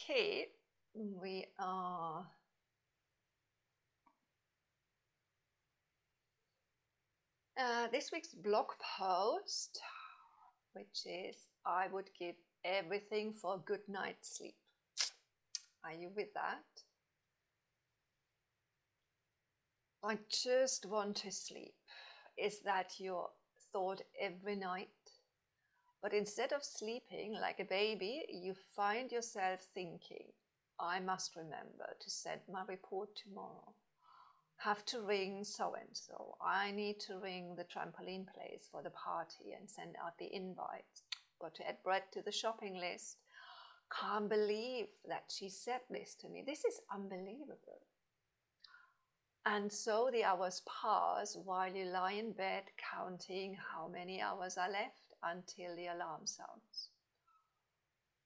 Okay, we are this week's blog post, which is I would give everything for a good night's sleep. Are you with that? I just want to sleep. Is that your thought every night? But instead of sleeping like a baby, you find yourself thinking, I must remember to send my report tomorrow. Have to ring so-and-so. I need to ring the trampoline place for the party and send out the invites. Got to add bread to the shopping list. Can't believe that she said this to me. This is unbelievable. And so the hours pass while you lie in bed counting how many hours are left until the alarm sounds.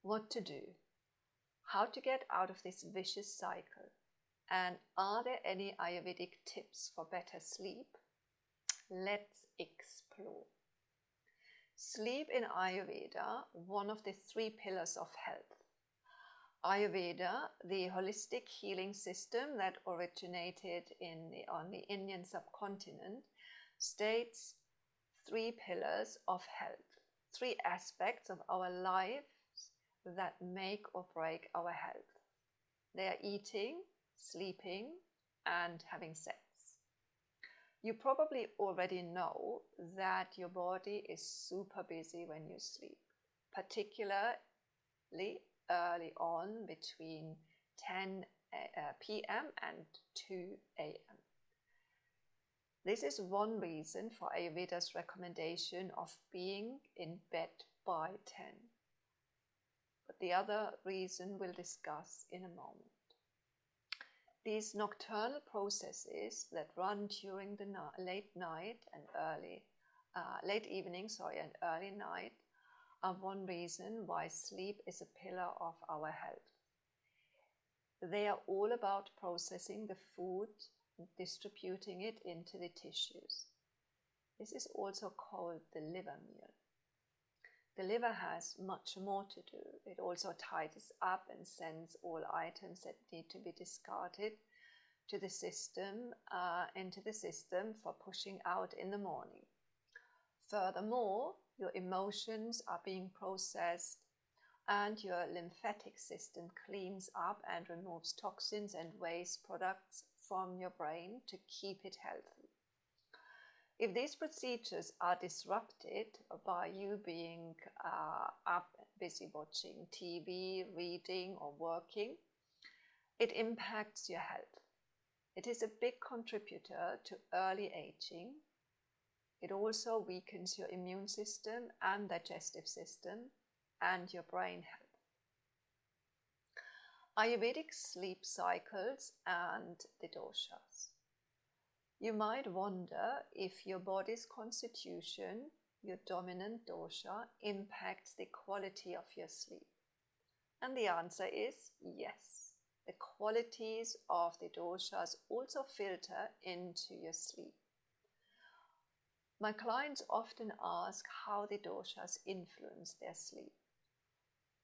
What to do? How to get out of this vicious cycle? And are there any Ayurvedic tips for better sleep? Let's explore. Sleep in Ayurveda, one of the 3 pillars of health. Ayurveda, the holistic healing system that originated on the Indian subcontinent, states 3 pillars of health, 3 aspects of our lives that make or break our health. They are eating, sleeping, and having sex. You probably already know that your body is super busy when you sleep, particularly early on between 10 p.m. and 2 a.m. This is one reason for Ayurveda's recommendation of being in bed by 10. But the other reason we'll discuss in a moment. These nocturnal processes that run during the late evening and early night are one reason why sleep is a pillar of our health. They are all about processing the food, distributing it into the tissues. This is also called the liver meal. The liver has much more to do. It also tidies up and sends all items that need to be discarded to the system, into the system for pushing out in the morning. Furthermore, your emotions are being processed and your lymphatic system cleans up and removes toxins and waste products from your brain to keep it healthy. If these procedures are disrupted by you being up, busy watching TV, reading or working, it impacts your health. It is a big contributor to early aging. It also weakens your immune system and digestive system and your brain health. Ayurvedic sleep cycles and the doshas. You might wonder if your body's constitution, your dominant dosha, impacts the quality of your sleep. And the answer is yes. The qualities of the doshas also filter into your sleep. My clients often ask how the doshas influence their sleep,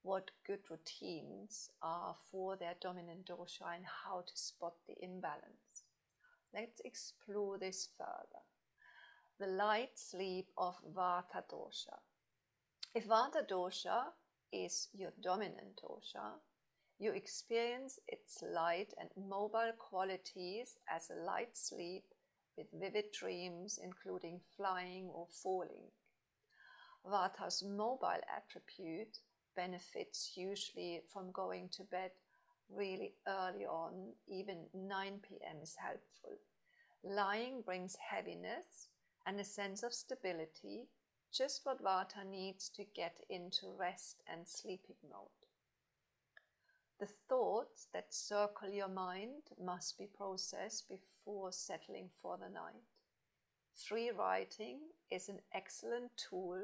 what good routines are for their dominant dosha and how to spot the imbalance. Let's explore this further. The light sleep of Vata dosha. If Vata dosha is your dominant dosha, you experience its light and mobile qualities as a light sleep with vivid dreams, including flying or falling. Vata's mobile attribute benefits usually from going to bed really early on, even 9 p.m. is helpful. Lying brings heaviness and a sense of stability, just what Vata needs to get into rest and sleeping mode. The thoughts that circle your mind must be processed before settling for the night. Free writing is an excellent tool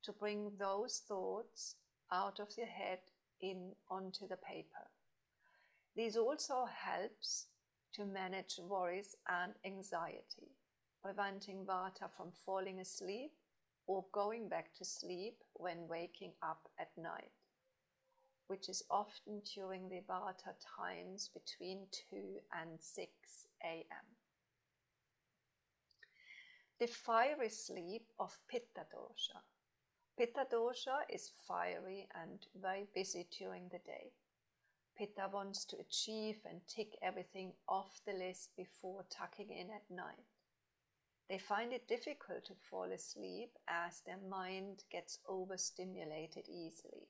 to bring those thoughts out of your head onto the paper. This also helps to manage worries and anxiety, preventing Vata from falling asleep or going back to sleep when waking up at night. which is often during the Vata times between 2 and 6 a.m. The fiery sleep of Pitta dosha. Pitta dosha is fiery and very busy during the day. Pitta wants to achieve and tick everything off the list before tucking in at night. They find it difficult to fall asleep as their mind gets overstimulated easily.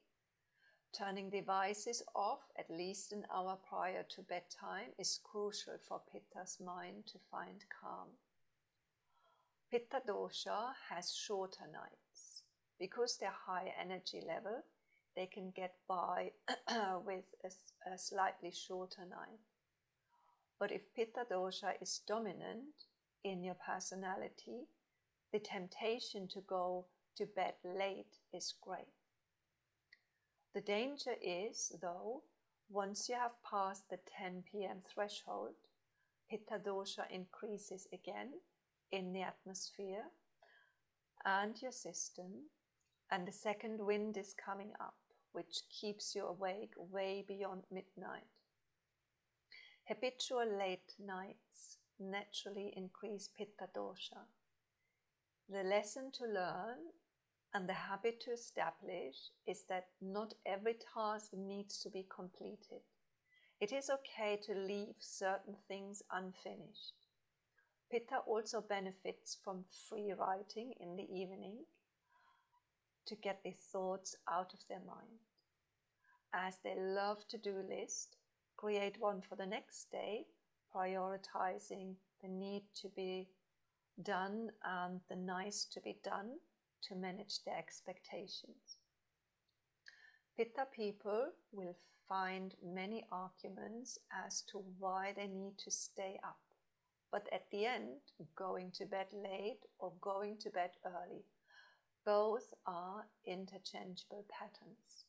Turning devices off at least an hour prior to bedtime is crucial for Pitta's mind to find calm. Pitta dosha has shorter nights. Because they're high energy level, they can get by with a slightly shorter night. But if Pitta dosha is dominant in your personality, the temptation to go to bed late is great. The danger is, though, once you have passed the 10 p.m. threshold, Pitta dosha increases again in the atmosphere and your system, and the second wind is coming up, which keeps you awake way beyond midnight. Habitual late nights naturally increase Pitta dosha. The lesson to learn and the habit to establish is that not every task needs to be completed. It is okay to leave certain things unfinished. Pitta also benefits from free writing in the evening to get the thoughts out of their mind. As they love to-do list, create one for the next day, prioritizing the need to be done and the nice to be done to manage their expectations. Pitta people will find many arguments as to why they need to stay up, but at the end, going to bed late or going to bed early, both are interchangeable patterns.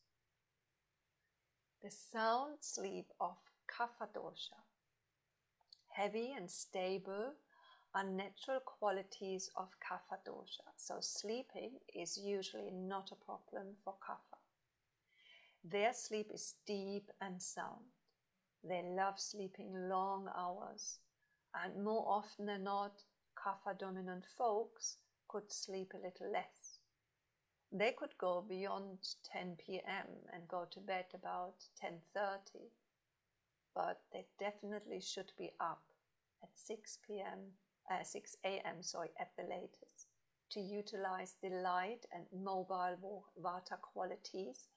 The sound sleep of Kapha dosha. Heavy and stable are natural qualities of Kapha dosha, so sleeping is usually not a problem for Kapha. Their sleep is deep and sound. They love sleeping long hours, and more often than not, Kapha dominant folks could sleep a little less. They could go beyond 10 p.m. and go to bed about 10:30, but they definitely should be up at 6 a.m. at the latest, to utilize the light and mobile Vata qualities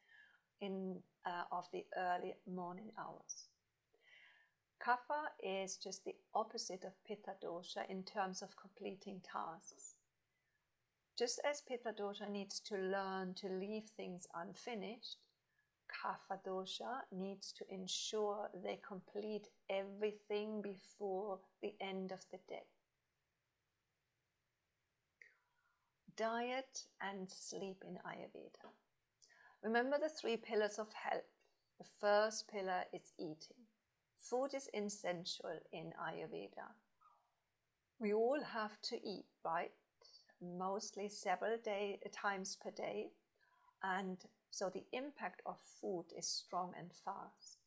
of the early morning hours. Kapha is just the opposite of Pitta dosha in terms of completing tasks. Just as Pitta dosha needs to learn to leave things unfinished, Kapha dosha needs to ensure they complete everything before the end of the day. Diet and sleep in Ayurveda. Remember the 3 pillars of health. The first pillar is eating. Food is essential in Ayurveda. We all have to eat, right? Mostly several times per day, and so the impact of food is strong and fast.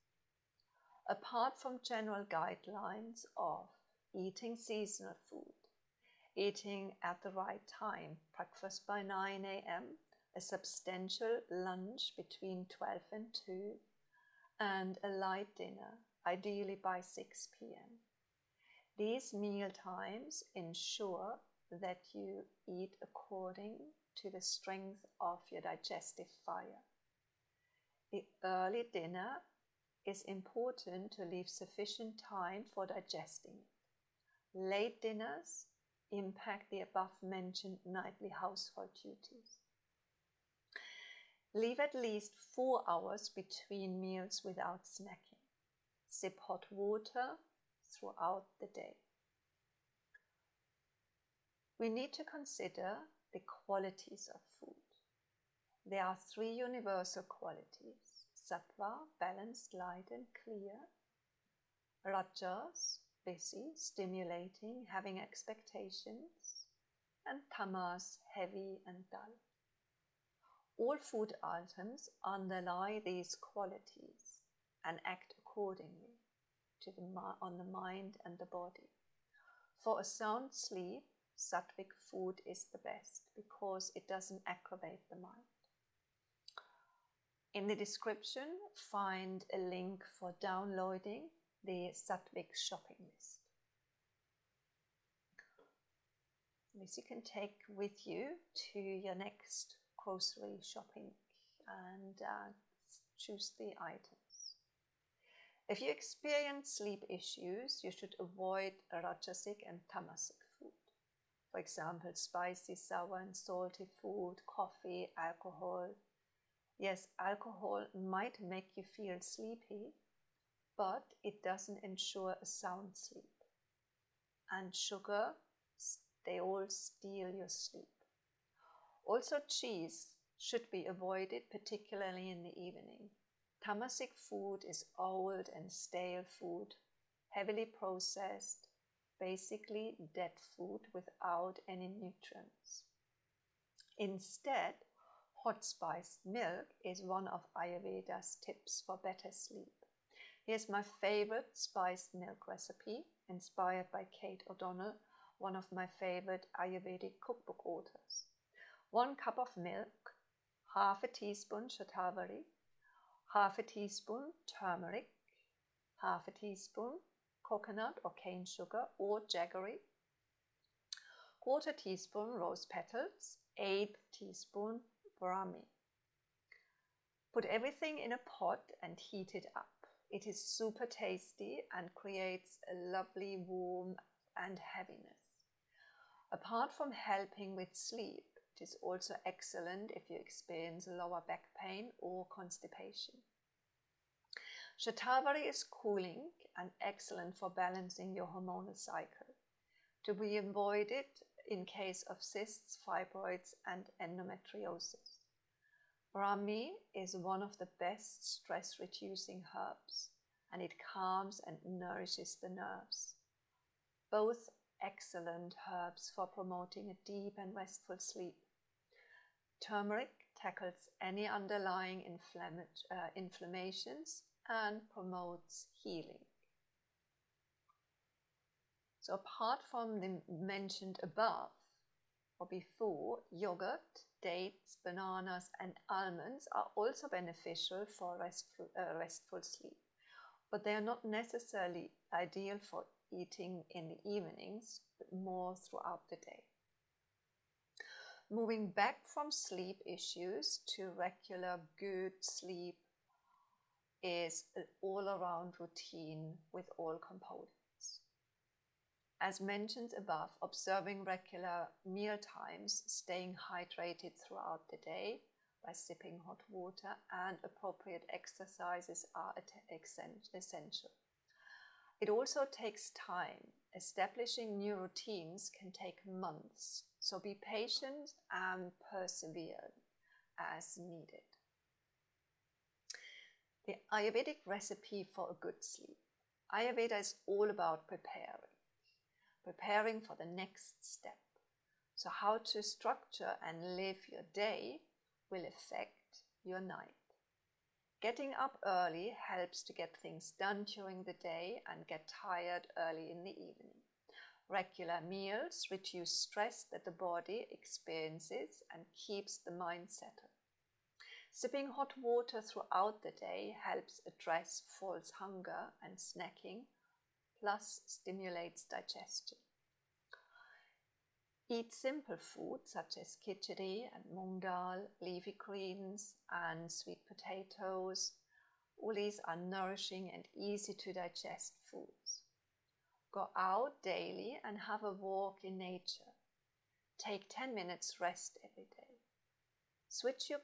Apart from general guidelines of eating seasonal food, eating at the right time, breakfast by 9 a.m., a substantial lunch between 12 and 2, and a light dinner, ideally by 6 p.m. These meal times ensure that you eat according to the strength of your digestive fire. The early dinner is important to leave sufficient time for digesting it. Late dinners impact the above-mentioned nightly household duties. Leave at least 4 hours between meals without snacking. Sip hot water throughout the day. We need to consider the qualities of food. There are 3 universal qualities: sattva, balanced, light and clear; rajas, busy, stimulating, having expectations; and tamas, heavy and dull. All food items underlie these qualities and act accordingly on the mind and the body. For a sound sleep, sattvic food is the best because it doesn't aggravate the mind. In the description, find a link for downloading the sattvic shopping list. This you can take with you to your next grocery shopping and choose the items. If you experience sleep issues, you should avoid rajasic and tamasic food. For example, spicy, sour and salty food, coffee, alcohol. Yes, alcohol might make you feel sleepy, but it doesn't ensure a sound sleep. And sugar, they all steal your sleep. Also, cheese should be avoided, particularly in the evening. Tamasic food is old and stale food, heavily processed, basically dead food without any nutrients. Instead, hot spiced milk is one of Ayurveda's tips for better sleep. Here's my favorite spiced milk recipe, inspired by Kate O'Donnell, one of my favorite Ayurvedic cookbook authors. 1 cup of milk, half a teaspoon shatavari, half a teaspoon turmeric, half a teaspoon coconut or cane sugar or jaggery, 1/4 teaspoon rose petals, 1/8 teaspoon brahmi. Put everything in a pot and heat it up. It is super tasty and creates a lovely warmth and heaviness. Apart from helping with sleep, it is also excellent if you experience lower back pain or constipation. Shatavari is cooling and excellent for balancing your hormonal cycle. To be avoided in case of cysts, fibroids and endometriosis. Brahmi is one of the best stress-reducing herbs, and it calms and nourishes the nerves. Both excellent herbs for promoting a deep and restful sleep. Turmeric tackles any underlying inflammations and promotes healing. So apart from the mentioned above or before, yogurt, dates, bananas and almonds are also beneficial for restful sleep, but they are not necessarily ideal for eating in the evenings, but more throughout the day. Moving back from sleep issues to regular good sleep is an all-around routine with all components. As mentioned above, observing regular meal times, staying hydrated throughout the day by sipping hot water, and appropriate exercises are essential. It also takes time. Establishing new routines can take months, so be patient and persevere as needed. The Ayurvedic recipe for a good sleep. Ayurveda is all about preparing for the next step. So how to structure and live your day will affect your night. Getting up early helps to get things done during the day and get tired early in the evening. Regular meals reduce stress that the body experiences and keeps the mind settled. Sipping hot water throughout the day helps address false hunger and snacking, plus stimulates digestion. Eat simple food such as khichdi and moong dal, leafy greens and sweet potatoes. All these are nourishing and easy to digest foods. Go out daily and have a walk in nature. Take 10 minutes rest every day. Switch your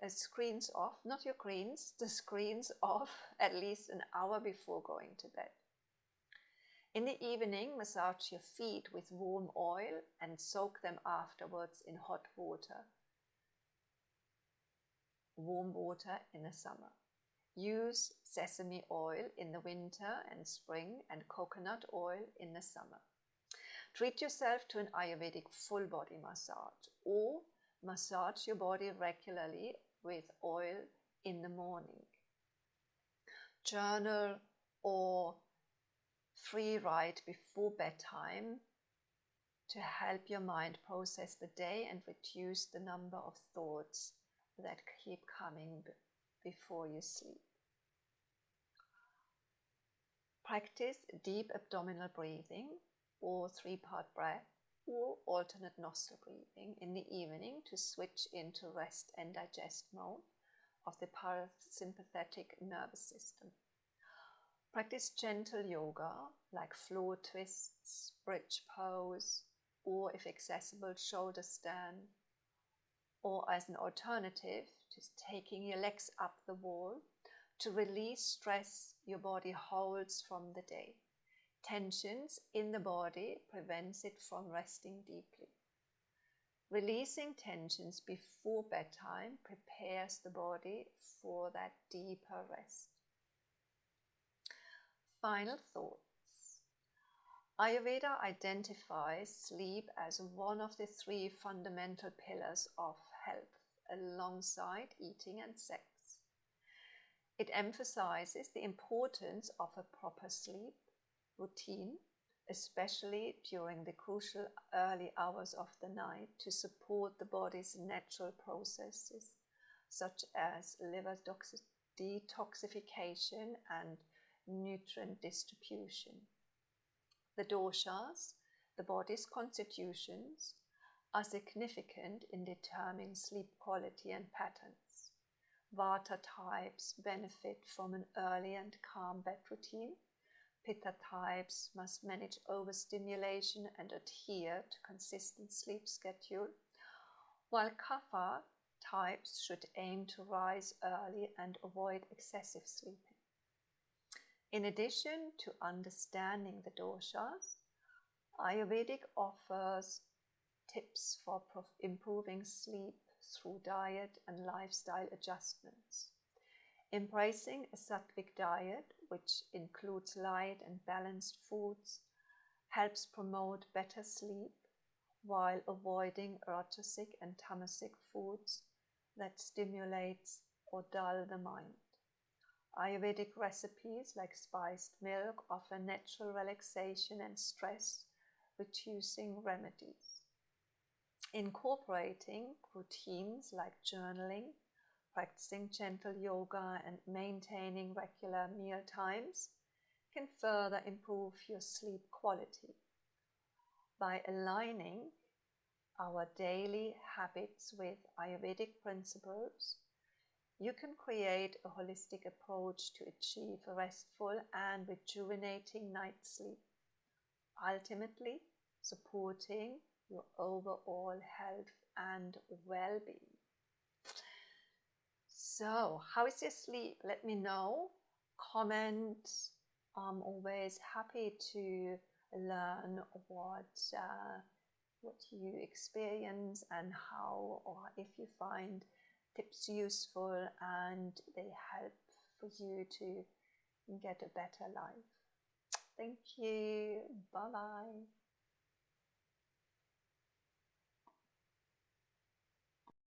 screens off, not your greens, the screens off at least an hour before going to bed. In the evening, massage your feet with warm oil and soak them afterwards in hot water. Warm water in the summer. Use sesame oil in the winter and spring and coconut oil in the summer. Treat yourself to an Ayurvedic full body massage or Massage your body regularly with oil in the morning. Journal or free write before bedtime to help your mind process the day and reduce the number of thoughts that keep coming before you sleep. Practice deep abdominal breathing or 3-part breath or alternate nostril breathing in the evening to switch into rest and digest mode of the parasympathetic nervous system. Practice gentle yoga like floor twists, bridge pose, or if accessible, shoulder stand, or as an alternative, just taking your legs up the wall to release stress your body holds from the day. Tensions in the body prevents it from resting deeply. Releasing tensions before bedtime prepares the body for that deeper rest. Final thoughts. Ayurveda identifies sleep as one of the 3 fundamental pillars of health, alongside eating and sex. It emphasizes the importance of a proper sleep routine, especially during the crucial early hours of the night, to support the body's natural processes, such as liver detoxification and nutrient distribution. The doshas, the body's constitutions, are significant in determining sleep quality and patterns. Vata types benefit from an early and calm bed routine. Pitta types must manage overstimulation and adhere to consistent sleep schedule, while Kapha types should aim to rise early and avoid excessive sleeping. In addition to understanding the doshas, Ayurvedic offers tips for improving sleep through diet and lifestyle adjustments. Embracing a sattvic diet, which includes light and balanced foods, helps promote better sleep while avoiding rajasic and tamasic foods that stimulate or dull the mind. Ayurvedic recipes like spiced milk offer natural relaxation and stress-reducing remedies. Incorporating routines like journaling, practicing gentle yoga, and maintaining regular meal times can further improve your sleep quality. By aligning our daily habits with Ayurvedic principles, you can create a holistic approach to achieve a restful and rejuvenating night's sleep, ultimately supporting your overall health and well-being. So, how is your sleep? Let me know. Comment. I'm always happy to learn what you experience and how, or if you find tips useful and they help for you to get a better life. Thank you. Bye-bye.